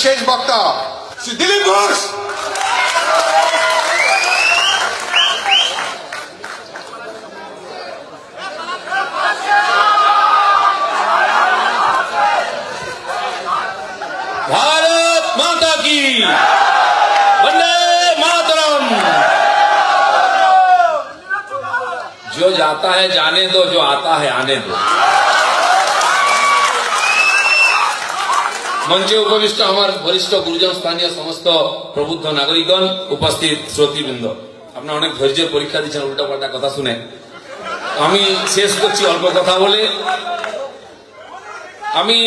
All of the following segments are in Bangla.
শেষ বক্তা শ্রী দিলীপ ঘোষ। भारत माता की वंदे मातरम। जो जाता है जाने दो, जो आता है आने दो। मंचे उपविष्ट हमार वरिष्ठ गुरुजन स्थानीय समस्त प्रबुद्ध नागरिकगण उपस्थित श्रोतीबृंद আপনারা অনেক ধৈর্যের পরীক্ষা দিচ্ছেন উল্টাপাল্টা কথা শুনে। আমি শেষ করছি অল্প কথা বলে। আমি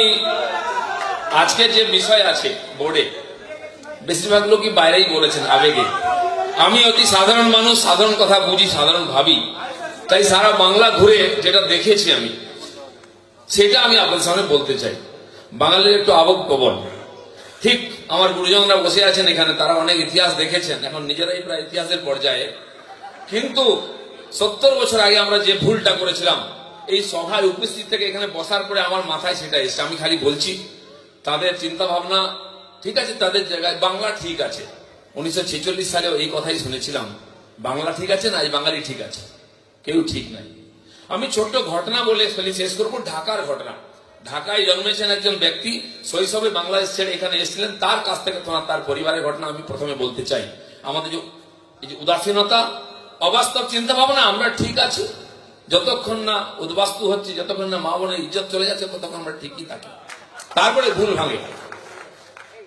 আজকে যে বিষয় আছে বোর্ডে বেশিরভাগ লোকই বাইরেই বলেছেন আবেগে। আমি অতি সাধারণ মানুষ, সাধারণ কথা বুঝি, সাধারণ ভাবি, তাই সারা বাংলা ঘুরে যেটা দেখেছি আমি সেটা আমি আপনাদের সামনে বলতে চাই। বাঙালির একটু আবেগপ্রবণ। ঠিক আমার গুরুজনরা বসে আছেন এখানে, তারা অনেক ইতিহাস দেখেছেন, এখন নিজেরাই প্রায় ইতিহাসের পর্যায়ে। কিন্তু 70 বছর আগে আমরা যে ভুলটা করেছিলাম, এই সভায় উপস্থিত থেকে এখানে বসার পরে আমার মাথায় সেটা এসছে। আমি খালি বলছি তাদের চিন্তা ভাবনা ঠিক আছে, তাদের জায়গায় বাংলা ঠিক আছে। 1946 সালেও এই কথাই শুনেছিলাম, বাংলা ঠিক আছে না আজ বাঙালি ঠিক আছে, কেউ ঠিক নাই। আমি ছোট্ট ঘটনা বলে শেষ করবো। ঢাকার ঘটনা। ঢাকায় জন্মেছেন একজন ব্যক্তি, শৈশবে বাংলাদেশ ছেড়ে এখানে এসেছিলেন, তার কাছ থেকে তার পরিবারের ঘটনা আমি প্রথমে বলতে চাই। আমাদের যে উদাসীনতা, অবাস্তব চিন্তা ভাবনা, আমরা ঠিক আছি যতক্ষণ না উদ্বাস্তু হচ্ছে, যতক্ষণ না মা বোনের ইজ্জত চলে যাচ্ছে, ততক্ষণ আমরা ঠিকই থাকি। তারপরে ভুল ভাঙে।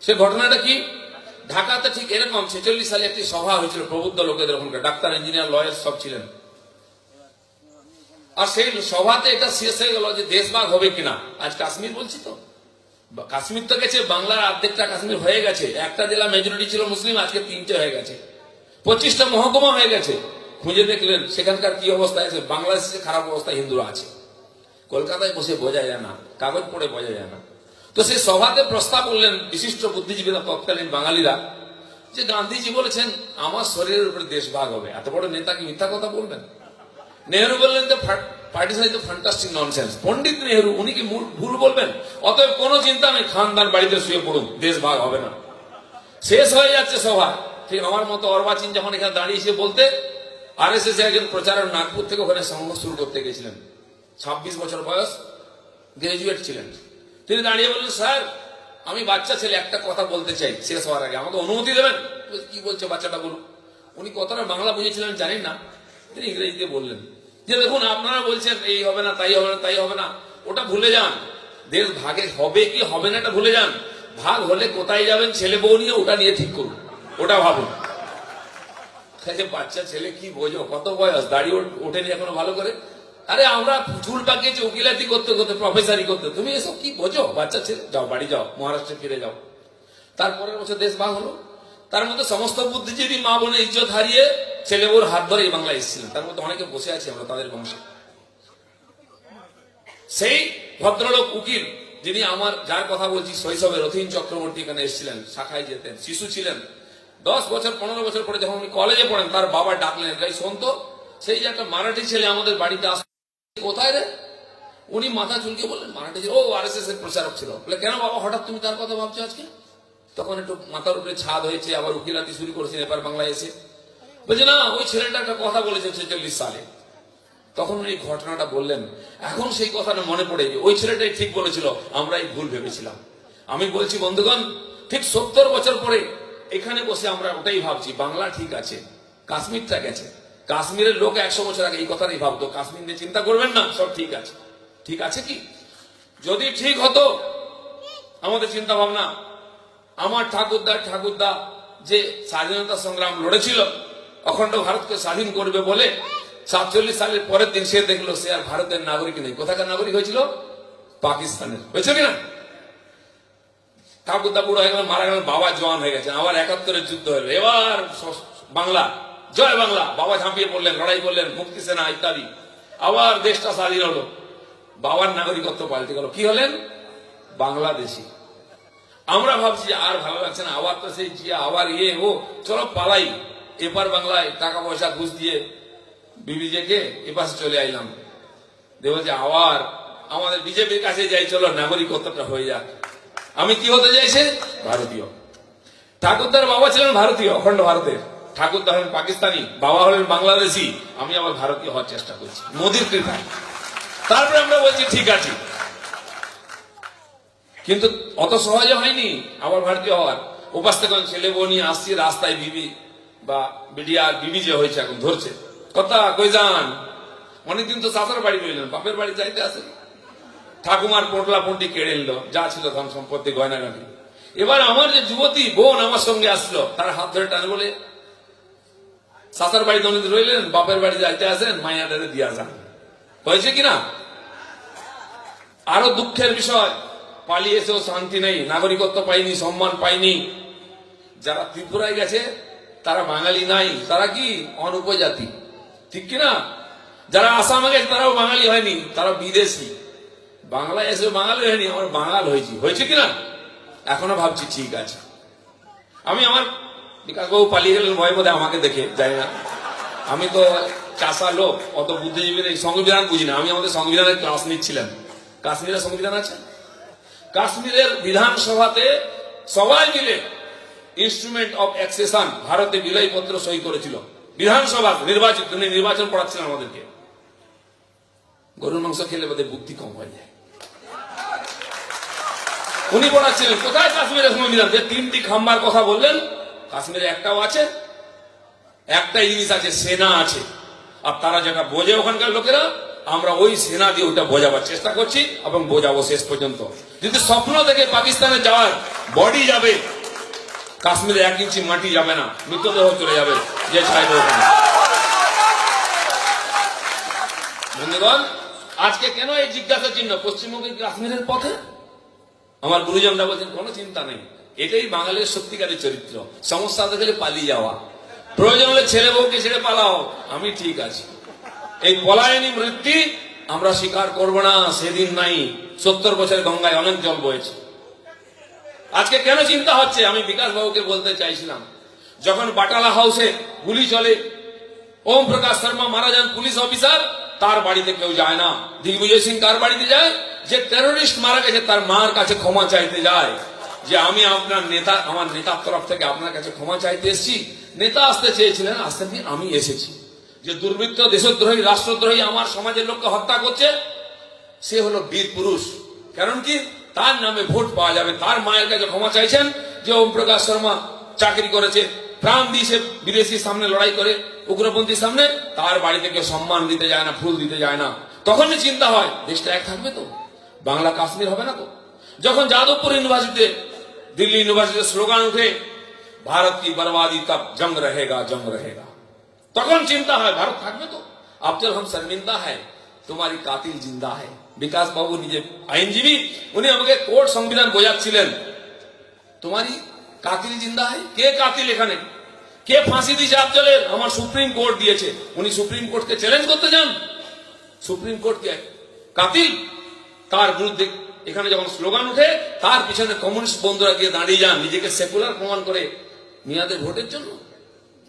সে ঘটনাটা কি? ঢাকাতে ঠিক এরকম 46 সালে একটি সভা হয়েছিল প্রবুদ্ধ লোকেদের, ওখানকার ডাক্তার, ইঞ্জিনিয়ার, লয়ার সব ছিলেন। আর সেই সভাতে এটা শেষ হয়ে গেল যে দেশভাগ হবে কিনা। আজ কাশ্মীর বলছি তো, কাশ্মীর তো গেছে, বাংলার অর্ধেকটা কাশ্মীর হয়ে গেছে। একটা জেলা মেজরিটি ছিল মুসলিম, আজকে 3টে হয়ে গেছে, 25টা মহকুমা হয়ে গেছে। খুঁজে দেখলেন সেখানকার কি অবস্থায় আছে। বাংলাদেশে খারাপ অবস্থায় হিন্দুরা আছে। কলকাতায় বসে বোঝা যায় না, কাগজ পড়ে বোঝা যায় না। তো সেই সভাতে প্রস্তাব করলেন বিশিষ্ট বুদ্ধিজীবীরা, তৎকালীন বাঙালিরা, যে গান্ধীজি বলেছেন আমার শরীরের উপরে দেশভাগ হবে। এত বড় নেতা কি মিথ্যা কথা বলবেন? নেহরু বললেন যে পার্টিশন ইজ ফ্যান্টাস্টিক ননসেন্স। পন্ডিত নেহরু, উনি কি ভুল বলবেন? অতএব কোনো চিন্তা নেই, খানদান বাড়িতে শুয়ে পড়ুন, দেশ ভাগ হবে না। শেষ হয়ে যাচ্ছে সভা। ঠিক আমার মতো অর্বাচীন যখন এখানে দাঁড়িয়েছে বলতে, আরএসএস একজন প্রচারক নাগপুর থেকে ওখানে সংঘ শুরু করতে গেছিলেন, 26 বছর বয়স, গ্রাজুয়েট ছিলেন। তিনি দাঁড়িয়ে বললেন, স্যার আমি বাচ্চা ছেলে, একটা কথা বলতে চাই শেষ হওয়ার আগে, আমাকে অনুমতি দেবেন? কি বলছে বাচ্চাটা বলুন। উনি কতটা বাংলা বুঝেছিলেন জানেন না, তিনি ইংরেজিতে বললেন যে দেখুন আপনারা বলছেন এই হবে না, তাই হবে না, তাই হবে না, ওটা ভুলে যান। দেশ ভাগে হবে কি হবে না এটা ভুলে যান। ভাগ হলে কোথায় যাবেন ছেলে বউ নিয়ে, ওটা নিয়ে ঠিক করুন, ওটা ভাবুন। বাচ্চা ছেলে কি বোঝো, কত বয়স, দাঁড়িয়ে ওঠেনি এখনো ভালো করে। আরে আমরা চুল পাকিয়েছি উকিলাতি করতে করতে, প্রফেসরি করতে, তুমি এসব কি বোঝো? বাচ্চা ছেলে, যাও বাড়ি যাও, মহারাষ্ট্রে ফিরে যাও। তারপরের বছর দেশ ভাগ হলো। তার মধ্যে সমস্ত বুদ্ধিজীবী মা বোনের ইজ্জত হারিয়ে ছেলে ওর হাত ধরে এই বাংলায় এসেছিলেন। তার মধ্যে অনেকে বসে আছি আমরা, তাদের বংশে। সেই ভদ্রলোক উকিল, যিনি আমার যার কথা বলছি শৈশবে, রথীন চক্রবর্তী এখানে এসেছিলেন, শাখায় যেতেন, শিশু ছিলেন। 10 বছর 15 বছর পরে যখন উনি কলেজে পড়েন, তার বাবা ডাকলেন, এই শোন তো, সেই যে একটা মারাঠি ছেলে আমাদের বাড়িতে আসে, কোথায় রে? উনি মাথা চুলকে বললেন মারাঠি ছেলে, ও আরএসএস এর প্রচারক ছিল। বলে কেন বাবা হঠাৎ তুমি তার কথা ভাবছো আজকে? তখন একটু মাথার উপরে ছাদ হয়েছে, আবার উকিলাতি শুরু করেছেন এবার বাংলায় এসে। বলছে না, ওই ছেলেটা একটা কথা বলেছে 46 সালে। তখন উনি ঘটনাটা বললেন। এখন সেই কথাটা মনে পড়ে যে ওই ছেলেটাই ঠিক বলেছিল, আমরা এই ভুল ভেবেছিলাম। আমি বলছি বন্ধুগণ, ঠিক 70 বছর পরে এখানে বসে আমরা ওটাই ভাবছি, বাংলা ঠিক আছে, কাশ্মীরটা গেছে। কাশ্মীরের লোক 100 বছর আগে এই কথাটাই ভাবতো, কাশ্মীর নিয়ে চিন্তা করবেন না, সব ঠিক আছে। ঠিক আছে কি? যদি ঠিক হতো আমাদের চিন্তা ভাবনা, আমার ঠাকুরদা যে স্বাধীনতা সংগ্রাম লড়েছিল, অখণ্ড ভারতকে স্বাধীন করবে বলে, 47 সালের পরের দিন সে দেখলো সে আর ভারতের নাগরিক নেই। কোথাকার নাগরিক হয়েছিল? পাকিস্তানের। হয়েছে কিনা? ঠাকুরদা বুড়ো হয়ে গেলেন, মারা গেলেন, বাবা জওয়ান হয়ে গেছেন। আবার 71-এর যুদ্ধ হলো, এবার বাংলা, জয় বাংলা, বাবা ঝাঁপিয়ে পড়লেন, লড়াই করলেন, মুক্তি সেনা ইত্যাদি। আবার দেশটা স্বাধীন হলো, বাবার নাগরিকত্ব পাল্টে গেল, কি হলেন? বাংলাদেশি। আমরা ভাবছি আর ভালো লাগছে না, আবার তো সেই জিয়া, আবার ও, চলো পালাই, এপার বাংলায় টাকা পয়সা ঘুষ দিয়ে বিবিজেকে এপাশে চলে আইলাম। দেখো যে আবার আমাদের বিজেপির কাছে যাই, চলো নাগরিকত্বটা হয়ে যাক। আমি কি হতে চাইছে? ভারতীয়। ঠাকুরদার বাবা ছিলেন ভারতীয়, অখণ্ড ভারতের। ঠাকুরদা হলেন পাকিস্তানি, বাবা হলেন বাংলাদেশি। আমি আবার ভারতীয় হওয়ার চেষ্টা করছি মোদির কৃপায়। তারপরে আমরা বলছি ঠিক আছে, কিন্তু অত সহজে হয়নি আবার ভারতীয় হওয়ার। উপাস থেকে ছেলে বউ নিয়ে আসছি রাস্তায়, বিবি বা বিডিআর বিবি যে হয়েছে এখন ধরছে, কথা কই যান, অনেকদিন তো শাশুর বাড়ি রইলেন, বাপের বাড়ি যাইতে আসেন। ঠাকুমার পোটলা পুঁটি কেড়ে নিল, যা ছিল ধন সম্পত্তি গয়নাগাটি। এবার আমার যে যুবতী বোন আমার সঙ্গে আসলো, তার হাত ধরে টানে বলে শাশুর বাড়ি দনিত রইলেন, বাপের বাড়ি যাইতে আসেন, মাইয়াটারে দিয়া যান। হয়েছে কিনা? আরো দুঃখের বিষয়, পালিয়ে এসেও শান্তি নেই, নাগরিকত্ব পাইনি, সম্মান পাইনি। যারা ত্রিপুরায় গেছে তারা বাঙালি নাই, তারা কি অনুপজাতি, ঠিক কিনা? যারা আসামে গেছে তারাও বাঙালি হয়নি, তারা বিদেশি। বাংলায় এসে বাঙালি হয়নি, আমার বাঙাল হয়েছি। হয়েছে কিনা? এখনো ভাবছি ঠিক আছে। আমি আমার বিকাশবাবু পালিয়ে গেলেন ভয় বোধে আমাকে দেখে, যাই না, আমি তো চাষা লোক, অত বুদ্ধিজীবী নেই, সংবিধান বুঝি না। আমি আমাদের সংবিধানের ক্লাস নিচ্ছিলাম। কাশ্মীরের সংবিধান আছে, কাশ্মীরের বিধানসভাতে সবাই মিলে ইনস্ট্রুমেন্ট অফ অ্যাক্সেশন ভারতে বিলয় পত্র সই করেছিল। বিধানসভা নির্বাচিত, নির্বাচন পড়াচ্ছিলেন আমাদেরকে। গরুর মাংস খেলে বোধহয় বুদ্ধি কম হয়ে যায়। উনি পড়াচ্ছিলেন কোথায় কাশ্মীরের সংবিধান, যে তিনটি খাম্বার কথা বললেন, কাশ্মীরে একটাও আছে। একটাই জিনিস আছে, সেনা আছে। আর তারা যেটা বোঝে ওখানকার লোকেরা, আমরা ওই সেনা দিয়ে ওইটা বোঝাবার চেষ্টা করছি এবং বোঝাবো শেষ পর্যন্ত। যদি স্বপ্ন থেকে পাকিস্তানে যাওয়ার, বডি যাবে, কাশ্মীরে 1 ইঞ্চি মাটি যাবে না, মৃতদেহ চলে যাবে যে চাইবে ওখানে। বন্ধুগণ, আজকে কেন এই জিজ্ঞাসা চিহ্ন পশ্চিমবঙ্গে কাশ্মীরের পথে? আমার গুরুজনরা বলছেন কোনো চিন্তা নেই, এটাই বাঙালির সত্যিকারের চরিত্র। সমস্যা দেখলে পালিয়ে যাওয়া, প্রয়োজন হলে ছেলে বউকে ছেড়ে পালাও, আমি ঠিক আছি। এই পলায়নী মৃত্যু আমরা স্বীকার করবো না, সেদিন নাই। 70 বছরের গঙ্গায় অনেক জল বয়েছে। আজকে কেন চিন্তা হচ্ছে? আমি বিকাশ বাবুকে বলতে চাইছিলাম, যখন বাটালা হাউসে গুলি চলে, ওম প্রকাশ শর্মা মারা যান পুলিশ অফিসার, তার বাড়িতে কেউ যায় না। দিগ্বিজয় সিং কার বাড়িতে যায়? যে টেরোরিস্ট মারা গেছে তার মার কাছে ক্ষমা চাইতে যায়, যে আমি আপনার নেতা, আমার নেতার তরফ থেকে আপনার কাছে ক্ষমা চাইতে এসেছি। নেতা আসতে চেয়েছিলেন, আসতে দিয়ে আমি এসেছি। যে দুর্বৃত্ত, দেশদ্রোহী, রাষ্ট্রদ্রোহী আমার সমাজের লোককে হত্যা করছে, সে হলো বীর পুরুষ। কারণ কি? তার নামে ভোট পাওয়া যাবে। তার মায়ের কাছে ক্ষমা চাইছেন যে ওম প্রকাশ শর্মা চাকরি করেছে, প্রাণ দিয়েছে বিদেশির সামনে লড়াই করে, উগ্রপন্থীর সামনে, তার বাড়িতে কেউ সম্মান দিতে যায় না, ফুল দিতে যায় না। তখনই চিন্তা হয় দেশটা এক থাকবে তো, বাংলা কাশ্মীর হবে না তো। যখন যাদবপুর ইউনিভার্সিটিতে, দিল্লি ইউনিভার্সিটিতে স্লোগান উঠে, ভারত কি বরবাদি তব জঙ্গ রহেগা, জঙ্গ রহেগা, তখন চিন্তা হয় ভারত থাকবে তো। আফজল হাম শর্মিন্দা হ্যায়, তোমারি কাতিল জিন্দা হ্যায়। বিকাশ বাবু নিজে আইনজীবী, উনি আমাকে কোর্ট সংবিধান বোঝাচ্ছিলেন, তোমারি কাতিল জিন্দা হ্যায়। কে কাতিল এখানে? কে ফাঁসি দিয়েছে আফজলের? আমার সুপ্রিম কোর্ট দিয়েছে। উনি সুপ্রিম কোর্টকে চ্যালেঞ্জ করতে যান, সুপ্রিম কোর্ট কে কাতিল, তার বিরুদ্ধে এখানে যখন স্লোগান উঠে, তার পিছনে কমিউনিস্ট বন্ধুরা গিয়ে দাঁড়িয়ে যান নিজেকে সেকুলার প্রমাণ করে মিয়াদের ভোটের জন্য।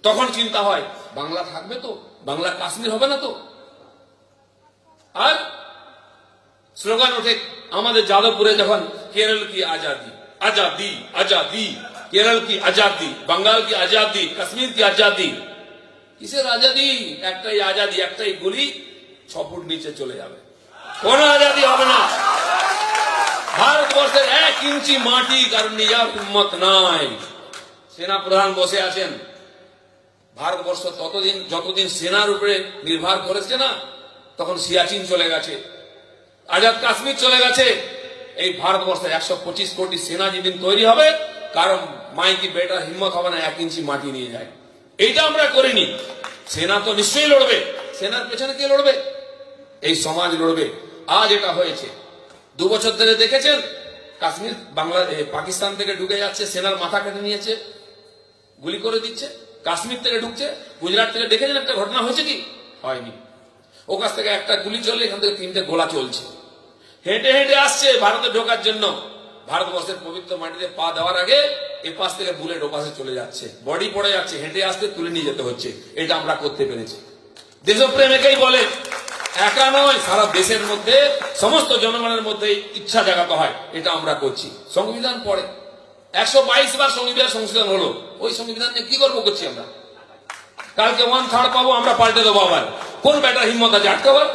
তখন চিন্তা হয় বাংলা থাকবে তো, বাংলা কাশ্মীর হবে না তো। আর স্লোগান ওঠে আমাদের যাদবপুরে যখন, কেরল কি আজাদি, আজাদি, আজাদি, কেরল কি আজাদি, বাঙ্গাল কি আজাদি, কাশ্মীর কি আজাদি। কিসের আজাদি? একটাই আজাদি, একটাই গুলি 6 ফুট নিচে চলে যাবে, কোন আজাদি হবে না। ভারতবর্ষের 1 ইঞ্চি মাটি কারণ নিজার হিম্মত নাই। সেনা প্রধান বসে আছেন। ভারতবর্ষ ততদিন, যতদিন সেনার উপরে নির্ভর করেছে না, তখন সিয়াচিন চলে গেছে, আজাদ কাশ্মীর চলে গেছে। এই ভারতবর্ষের 125 কোটি সেনা যেদিন তৈরি হবে, কারণ মাইকি বেটার হিম্মত হবে না 1 ইঞ্চি মাটি নিয়ে যায়। এইটা আমরা করিনি। সেনা তো নিশ্চয়ই লড়বে। সেনার পেছনে কে লড়বে? এই সমাজ লড়বে। আজ এটা হয়েছে। 2 বছর ধরে দেখেছেন কাশ্মীর পাকিস্তান থেকে ঢুকে যাচ্ছে, সেনার মাথা কেটে নিয়েছে, গুলি করে দিচ্ছে। কাশ্মীর থেকে ঢুকছে, গুজরাট থেকে দেখেছেন একটা ঘটনা হয়েছে কি? হয়নি। ও কাছ থেকে একটা গুলি চললে এখান থেকে 3টে গোলা চলছে। হেঁটে হেঁটে আসছে ভারতে ঢোকার জন্য। ভারতবর্ষের পবিত্র মাটিতে পা দেওয়ার আগে এ পাশ থেকে বুলেট ও পাশে চলে যাচ্ছে, বডি পড়ে যাচ্ছে, হেঁটে আসতে তুলে নিয়ে যেতে হচ্ছে। এটা আমরা করতে পেরেছি। দেশপ্রেম একেই বলে, একা নয়, সারা দেশের মধ্যে সমস্ত জনগণের মধ্যে ইচ্ছা জাগাতে হয়। এটা আমরা করছি। সংবিধান পড়ে, 122 বার সংবিধান সংশোধন হলো, ওই সংবিধান নিয়ে কি গর্ব করছি আমরা? কালকে 1/3 পাবো, আমরা পাল্টে দেবো আবার। কোন ব্যাটার হিম্মত আছে আটকাবার?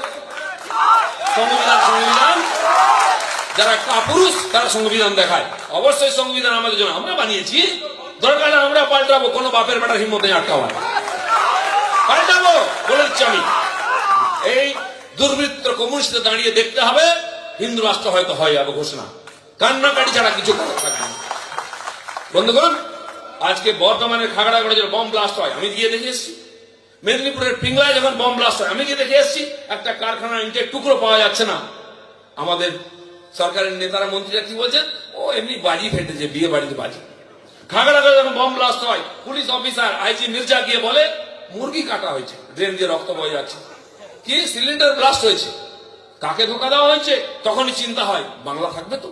সংবিধান যারা কাপুরুষ তারা সংবিধান দেখায়। অবশ্যই সংবিধান আমাদের জন্য, আমরা বানিয়েছি, দরকার আমরা পাল্টাবো। কোন বাপের ব্যাটার হিম্মত নেই আটকাবার, পাল্টাবো বলে দিচ্ছি আমি। এই দুর্বৃত্ত কমিউনিস্ট দাঁড়িয়ে দেখতে হবে, হিন্দু রাষ্ট্র হয়তো হয়ে যাবে ঘোষণা, কান্নাকাটি ছাড়া কিছু করার থাকবে না। বন্ধুগণ, আজকে বর্তমানের খাগড়াগড়ে যে বম ব্লাস্ট হয় আমি গিয়ে দেখে এসেছি, মেদিনীপুরের পিংলায় যখন বম ব্লাস্ট হয় আমি গিয়ে দেখে এসেছি, একটা কারখানার ইটের টুকরো পাওয়া যাচ্ছে না। আমাদের সরকারের নেতারা মন্ত্রীরা কি বলছেন, ও এমনি বাজি ফেটেছে, বিয়ে বাড়িতে বাজি। খাগড়াগড়ে যখন বম ব্লাস্ট হয়, পুলিশ অফিসার আইজি মির্জা গিয়ে বলে মুরগি কাটা হয়েছে, ড্রেন দিয়ে রক্ত বয়ে যাচ্ছে। কি সিলিন্ডার ব্লাস্ট হয়েছে, কাকে ধোকা দেওয়া হয়েছে? তখনই চিন্তা হয় বাংলা থাকবে তো,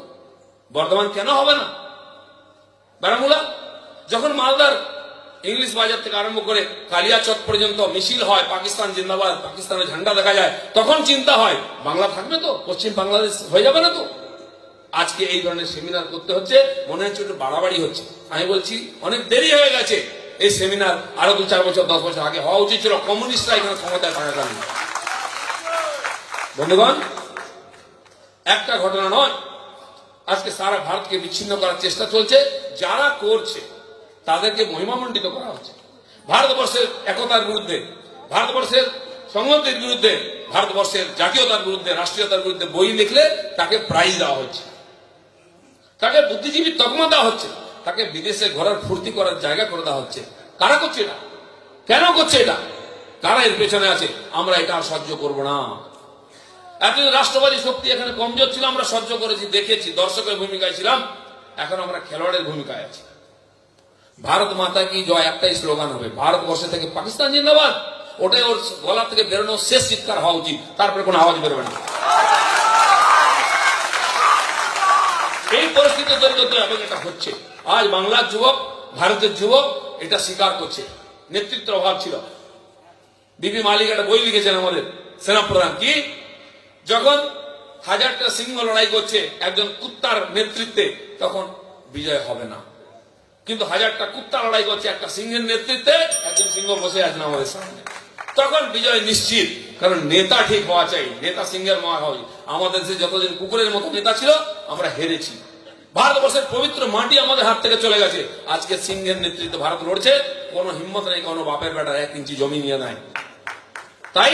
বর্ধমান কেন হবে না? বারামুলা যখন মালদার ইংলিশ বাজার থেকে আরম্ভ করে কালিয়াচক পর্যন্ত মিছিল হয়, পাকিস্তান জিন্দাবাদ, পাকিস্তানের ঝান্ডা দেখা যায়, তখন চিন্তা হয় বাংলা থাকবে তো, পশ্চিম বাংলাদেশ হয়ে যাবে না তো? আজকে এই ধরনের সেমিনার করতে হচ্ছে, মনে হচ্ছে একটু বাড়াবাড়ি হচ্ছে। আমি বলছি অনেক দেরি হয়ে গেছে, এই সেমিনার আরো 2-4 বছর 10 বছর আগে হওয়া উচিত ছিল। কমিউনিস্টরা এখানে ক্ষমতায় থাকাকালীন। বন্ধুগণ, একটা ঘটনা নয়, আজকে সারা ভারতকে বিচ্ছিন্ন করার চেষ্টা চলছে। যারা করছে তাদেরকে মহিমামণ্ডিত করা হচ্ছে। ভারতবর্ষের একতার বিরুদ্ধে, ভারতবর্ষের সংহতির বিরুদ্ধে, ভারতবর্ষের জাতীয়তার বিরুদ্ধে, রাষ্ট্রীয়তার বিরুদ্ধে বই লিখলে তাকে প্রাইজ দেওয়া হচ্ছে, তাকে বুদ্ধিজীবী তকমা দেওয়া হচ্ছে, তাকে বিদেশে ঘোরার ফুর্তি করার জায়গা করে দেওয়া হচ্ছে। কারা করছে এটা? কেন করছে এটা? কারা এর পেছনে আছে? আমরা এটা আর সহ্য করবো না। এতদিন রাষ্ট্রবাদী শক্তি এখানে কমজোর ছিল, আমরা সহ্য করেছি, দেখেছি, দর্শকের ভূমিকায় ছিলাম। এখন আমরা খেলোয়াড়ের ভূমিকায় আছি। ভারত মাতা কি জয় একটাই স্লোগান হবে, ভারতবর্ষে থেকে পাকিস্তান জিন্দাবাদ, ওটাই ওর গলা থেকে বেরোনো শেষ চিৎকার হওয়া উচিত, তারপরে কোনো আওয়াজ বেরোবে না। এই পরিস্থিতি তৈরি করতে হবে, এটা হচ্ছে। আজ বাংলার যুবক, ভারতের যুবক এটা স্বীকার করছে। নেতৃত্বের অভাব ছিল। বিপি মালিক একটা বই লিখেছেন আমাদের সেনাপ্রধান, কি যখন 1000টা সিংহ লড়াই করছে একজন কুত্তার নেতৃত্বে, তখন বিজয় হবে না। কিন্তু 1000টা কুত্তা লড়াই করছে একটা সিংহের নেতৃত্বে, একজন সিংহ বসে আছেন আমাদের সামনে, তখন বিজয় নিশ্চিত। কারণ নেতা ঠিক হওয়া চাই, নেতা সিংহের মা হয়। আমাদের দেশে যতদিন কুকুরের মতো নেতা ছিল, আমরা হেরেছি। ভারতবর্ষের পবিত্র মাটি আমাদের হাত থেকে চলে গেছে। আজকে সিংহের নেতৃত্বে ভারত লড়ছে, কোনো হিম্মত নেই কোনো বাপের বেটার 1 ইঞ্চি জমি নিয়ে নেয়। তাই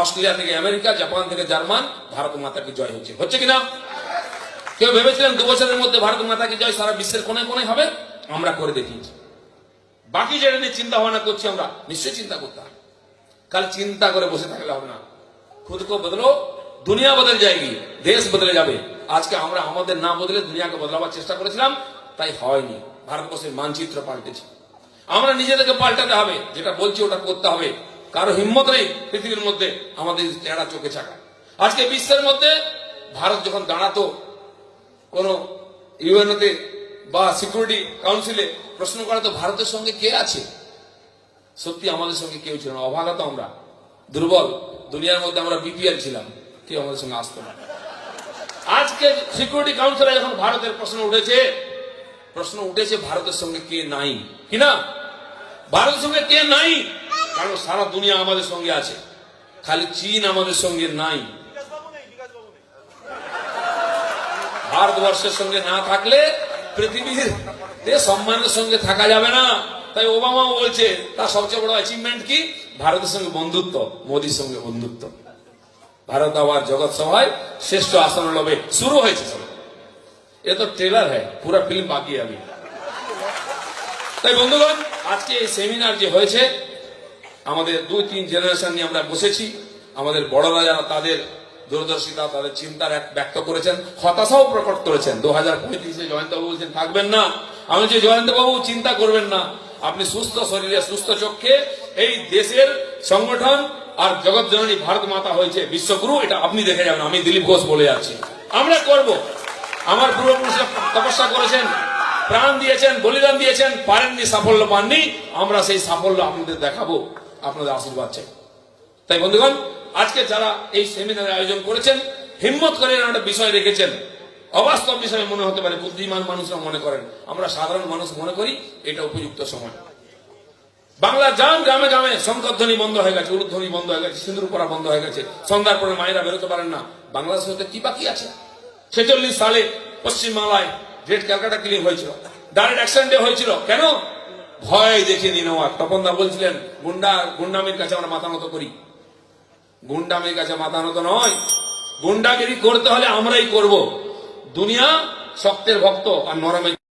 অস্ট্রেলিয়া থেকে আমেরিকা, জাপান থেকে জার্মান, ভারত মাতাকে জয় হচ্ছে, হচ্ছে কিনা? কেউ ভেবেছিলেন 2 বছরের মধ্যে ভারত মাতাকে জয় সারা বিশ্বের কোনায় কোনায় হবে? আমরা করে দেখিয়েছি। বাকি যেটা নিয়ে চিন্তা ভাবনা করছি আমরা, নিশ্চয়ই চিন্তা করতে হবে। কাল চিন্তা করে বসে থাকলে হবে না। খুদ কো বদলো, দুনিয়া বদল যায়গি, দেশ বদলে যাবে। আজকে আমরা আমাদের না বদলে দুনিয়াকে বদলাবার চেষ্টা করেছিলাম, তাই হয়নি। ভারতবর্ষের মানচিত্র পাল্টেছে। আমরা নিজেদেরকে পাল্টাতে হবে, যেটা বলছি ওটা করতে হবে। কারো হিম্মত নেই পৃথিবীর মধ্যে আমাদের টেরা চোখে চাকা। আজকে বিশ্বের মধ্যে ভারত যখন দাঁড়াতো কোন ইউএনওতে বা সিকিউরিটি কাউন্সিলে, প্রশ্ন করা তো ভারতের সঙ্গে কে আছে? সত্যি আমাদের সঙ্গে কেউ ছিল না। অভাগা তো আমরা, দুর্বল। দুনিয়ার মধ্যে আমরা বিপিএল ছিলাম, কেউ আমাদের সঙ্গে আসতো না। আজকে সিকিউরিটি কাউন্সিলে যখন ভারতের প্রশ্ন উঠেছে ভারতের সঙ্গে কে নাই, কিনা? ভারতের সঙ্গে কে নাই? কারণ সারা দুনিয়া আমাদের সঙ্গে আছে, খালি চীন আমাদের সঙ্গে নাই। ভারতবর্ষের সঙ্গে না থাকলে পৃথিবীর সম্মানের সঙ্গে থাকা যাবে না। তাই ওবামা বলছে তার সবচেয়ে বড় অ্যাচিভমেন্ট কি? ভারতের সঙ্গে বন্ধুত্ব, মোদীর সঙ্গে বন্ধুত্ব। ভারত আবার জগৎ সভায় শ্রেষ্ঠ আসন লবে, শুরু হয়েছে সব। এ তো ট্রেলার হ্যাঁ, পুরো ফিল্ম বাকি আমি। তাই বন্ধুগণ, আজকে এই সেমিনার যে হয়েছে, আমাদের 2-3 জেনারেশন নিয়ে আমরা বসেছি। আমাদের বড়রা যারা তাদের দূরদর্শিতা, তাদের চিন্তার ব্যক্ত করেছেন, হতাশাও প্রকট করেছেন। 2035-এ জয়ন্তবাবু বলছেন থাকবেন না। আমি বলছি জয়ন্তবাবু চিন্তা করবেন না, আপনি সুস্থ শরীরে সুস্থ চোখে এই দেশের সংগঠন আর জগৎ জননী ভারত মাতা হয়েছে বিশ্বগুরু, এটা আপনি দেখে যাবেন। আমি দিলীপ ঘোষ বলে যাচ্ছি, আমরা করব। আমার পূর্বপুরুষরা তপস্যা করেছেন, প্রাণ দিয়েছেন, বলিদান দিয়েছেন, পারেননি, সাফল্য পাননি। আমরা সেই সাফল্য আপনাদের দেখাবো, আপনাদের আশীর্বাদ চাই। তাই বন্ধুগণ, আজকে যারা এই সেমিনারের আয়োজন করেছেন, হিম্মত করে একটা বিষয় রেখেছেন, অবাস্তব বিষয় মনে হতে পারে, বুদ্ধিমান মানুষরা মনে করেন, আমরা সাধারণ মানুষ মনে করি এটা উপযুক্ত সময়। বাংলা যান গ্রামে গ্রামে শঙ্করধ্বনি বন্ধ হয়ে গেছে, উলুধ্বনি বন্ধ হয়ে গেছে, সিঁদুর পরা বন্ধ হয়ে গেছে, সন্ধ্যার পরে মায়েরা বেরোতে পারেন না। বাংলাদেশ হতে কি বাকি আছে? 46 সালে পশ্চিমবাংলায় গ্রেট ক্যালকাটা ক্লিন হয়েছিল, ডাইরেক্ট অ্যাকশন ডে হয়েছিল। কেন? ভয় দেখিয়ে দিন। তপনদা বলছিলেন গুন্ডামির কাছে আমরা মাথা নত করি। গুন্ডামির কাছে মাথা নত নয়, গুন্ডাগিরি করতে হলে আমরাই করব। দুনিয়া শক্তের ভক্ত আর নরমের